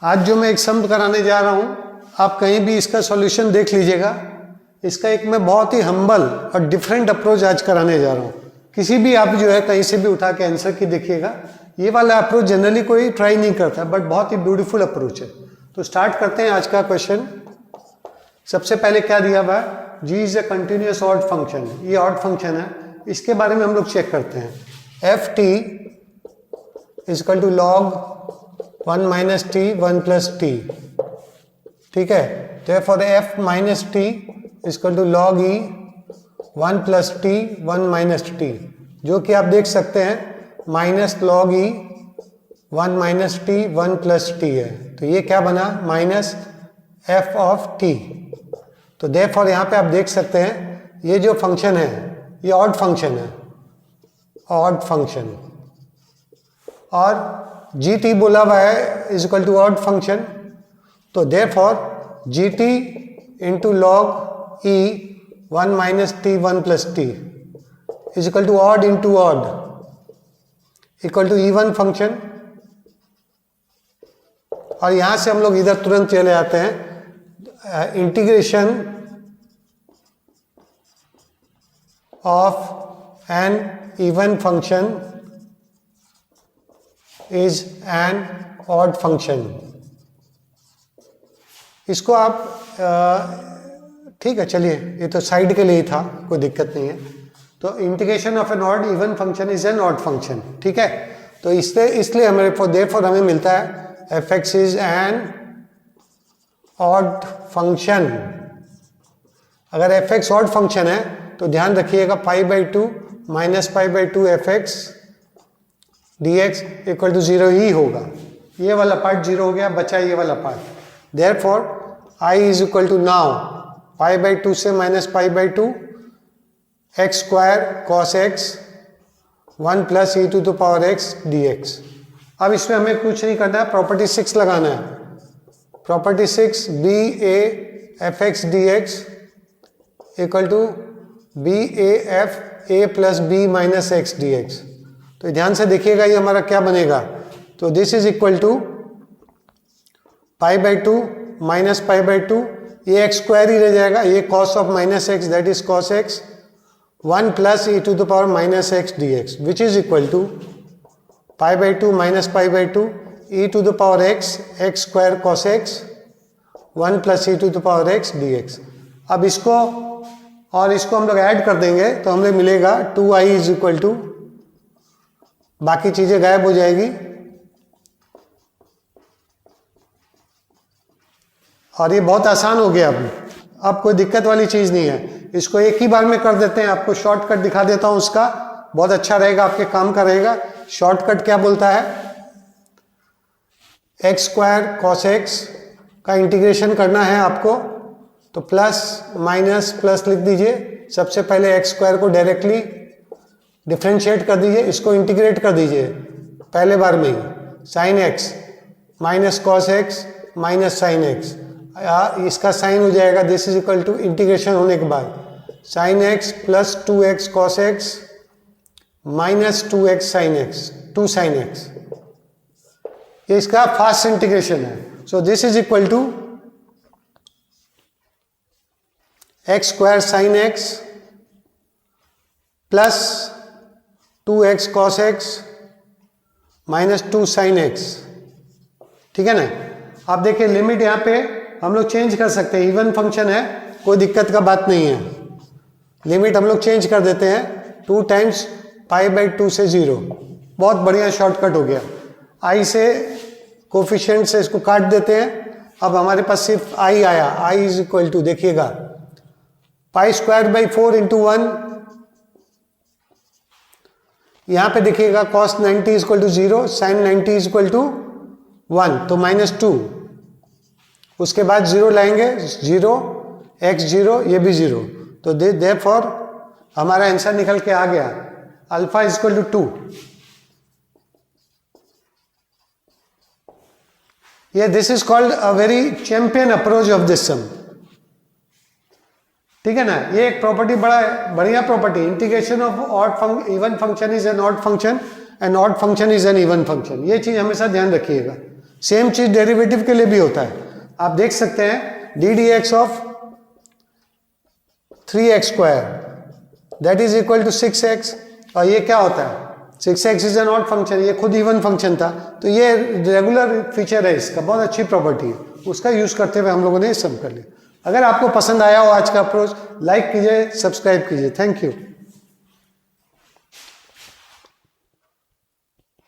आज जो मैं एक सम कराने जा रहा हूँ, आप कहीं भी इसका सॉल्यूशन देख लीजिएगा। इसका एक मैं बहुत ही हम्बल और डिफरेंट अप्रोच आज कराने जा रहा हूँ। किसी भी आप जो है कहीं से भी उठा के आंसर की देखिएगा, ये वाला अप्रोच जनरली कोई ट्राई नहीं करता, बट बहुत ही ब्यूटीफुल अप्रोच है। तो स्टार्ट करते हैं आज का क्वेश्चन। सबसे पहले क्या दिया हुआ है, g is a continuous odd function. ये ऑड फंक्शन है, इसके बारे में हम लोग चेक करते हैं। F t is equal to log 1 minus T 1 plus t, ठीक है। तो for f minus t is equal to log E 1 plus t 1 minus t, जो कि आप देख सकते हैं माइनस लॉग ई 1 माइनस टी 1 प्लस टी है। तो ये क्या बना, माइनस एफ ऑफ टी। तो देयरफॉर यहाँ पे आप देख सकते हैं ये जो फंक्शन है ये ऑड फंक्शन है, ऑड फंक्शन। और जी टी बोला हुआ है is equal to odd function, तो therefore G T into log E 1 minus T 1 plus T is equal to odd into odd equal to even function. और यहां से हम लोग इधर तुरंत चले आते हैं, integration of an even function is an odd function. इसको आप ठीक है, चलिए ये तो साइड के लिए ही था, कोई दिक्कत नहीं है। तो integration of an odd even function is an odd function, ठीक है। तो इसलिए हमें देयरफॉर हमें मिलता है f x is an odd function. अगर एफ एक्स ऑड फंक्शन है तो ध्यान रखिएगा pi by two minus pi by two f x D x equal to 0 ही होगा। ये वाला पार्ट 0 हो गया, बचा ये वाला part. Therefore I is equal to now pi by two से minus pi by two X square cos x 1 plus E to the power x D x. अब इसमें हमें कुछ नहीं करना है, प्रॉपर्टी 6 लगाना है। Property 6 b a f x D x equal to b a f a plus b minus x D x. तो ध्यान से देखिएगा ये हमारा क्या बनेगा। तो this is equal to pi by two minus pi by two, ये एक्स स्क्वायर ही रह जाएगा, ये cos of minus x that is cos x 1 plus E to the power minus x D x which is equal to pi by two minus pi by two e to the power x x square cos x 1 plus E to the power x D x. अब इसको और इसको हम लोग add कर देंगे तो हमें मिलेगा 2i इज इक्वल टू, बाकी चीजें गायब हो जाएगी और ये बहुत आसान हो गया। अब कोई दिक्कत वाली चीज नहीं है। इसको एक ही बार में कर देते हैं, आपको शॉर्टकट दिखा देता हूं उसका, बहुत अच्छा रहेगा, आपके काम का रहेगा। शॉर्टकट क्या बोलता है, एक्स स्क्वायर कॉस एक्स का इंटीग्रेशन करना है आपको, तो प्लस माइनस प्लस लिख दीजिए। सबसे पहले एक्स स्क्वायर को डायरेक्टली डिफ्रेंशिएट कर दीजिए, इसको इंटीग्रेट कर दीजिए पहले बार में ही। Sine X minus cos X minus sine X, इसका साइन हो जाएगा, this is equal to integration होने के बाद sine X plus 2x cos X minus 2x sine X 2 sine X. ये इसका फास्ट इंटीग्रेशन है। So this is equal to X square sine X plus 2x cos X minus 2 sine x, ठीक है ना। आप देखिए लिमिट यहाँ पे हम लोग चेंज कर सकते हैं, इवन फंक्शन है, कोई दिक्कत का बात नहीं है। लिमिट हम लोग चेंज कर देते हैं 2 टाइम्स पाई बाई 2 से 0। बहुत बढ़िया शॉर्टकट हो गया। आई से कोफिशिएंट से इसको काट देते हैं। अब हमारे पास सिर्फ आई आया, आई इज इक्वल टू देखिएगा पाई स्क्वायर बाई 4 इंटू 1, यहां पे देखिएगा cos 90 is equal to 0, sine 90 is equal to 1, तो माइनस 2। उसके बाद 0 लाएंगे, 0 x 0, ये भी 0, तो देयरफॉर हमारा आंसर निकल के आ गया अल्फा इज इक्वल टू 2। ये this is called a very champion approach of this sum, ठीक है ना। ये एक प्रॉपर्टी बड़ा बढ़िया property, integration of odd even function is an odd function and odd function is an even function. ये चीज हमेशा ध्यान रखिएगा। सेम चीज डेरिवेटिव के लिए भी होता है। आप देख सकते हैं d d x of 3x² that is equal to 6x, और ये क्या होता है 6x is an odd function, ये खुद इवन फंक्शन था, तो ये रेगुलर फीचर है इसका, बहुत अच्छी प्रॉपर्टी है, उसका यूज करते हुए हम लोगों ने सम कर लिया। अगर आपको पसंद आया हो आज का अप्रोच, लाइक कीजिए, सब्सक्राइब कीजिए। Thank you.